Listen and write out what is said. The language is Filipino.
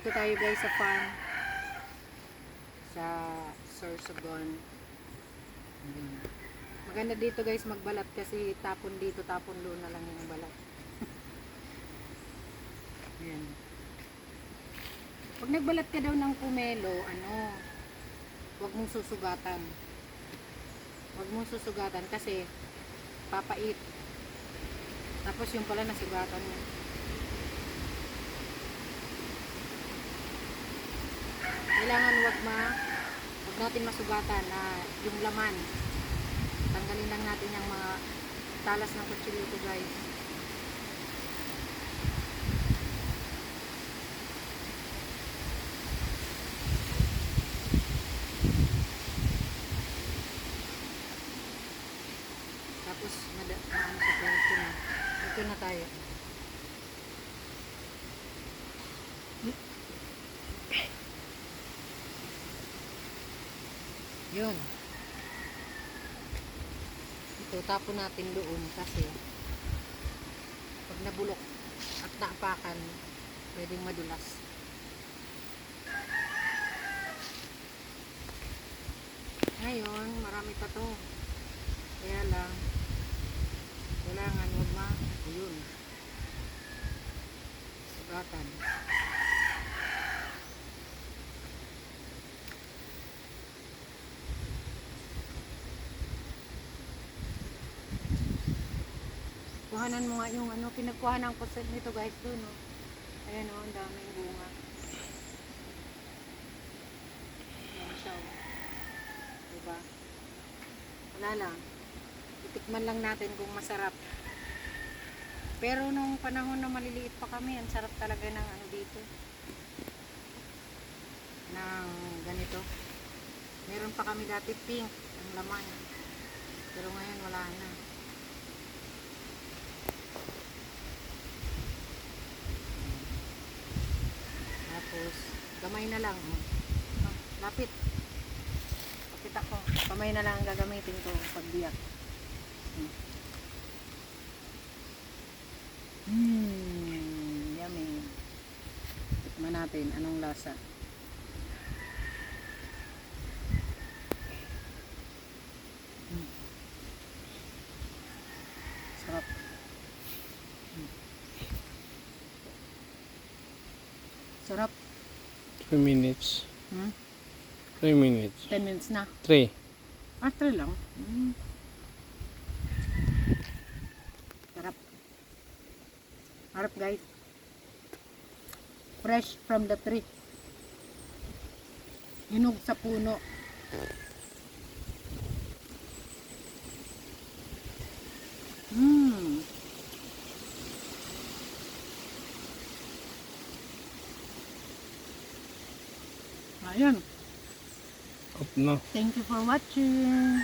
Dito tayo guys sa farm. Sa Sorsogon. Maganda dito guys magbalat kasi tapon dito, tapon doon na lang yung balat. Ayan. Pag nagbalat ka daw ng pomelo, huwag mong susugatan. Huwag mong susugatan kasi papait. Tapos yung pala nasugatan mo. Kailangan wag natin masugatan na yung laman. Tanggalin lang natin yung mga talas ng kutsilyo guys. Tapos maano sa pwede na. Ito na tayo. Yun. Ito, tapon natin doon kasi pag nabulok at naapakan, pwedeng madulas. Ngayon, marami pa to. Kaya lang, kailangan huwag yun. Sugatan. Kuhanan mo nga yung pinagkuhanan ko sa nito guys doon, no. Ayan o, ang daming bunga. Ayan siya, o. Diba? Wala lang. Itikman lang natin kung masarap. Pero nung panahon na maliliit pa kami, ang sarap talaga ng dito. Ng ganito. Meron pa kami dati pink ang laman. Pero ngayon wala na. Tapos, gamay na lang. Lapit. Lapit ako. Kamay na lang ang gagamitin ko pagbiyak. Yummy. Tikman natin anong lasa. Sarap. Sarap. 3 minutes. 3 minutes. 10 minutes na. 3. 3 lang. Sarap. Sarap guys. Fresh from the tree. Hinog sa puno. Ayan. Up na. Thank you for watching.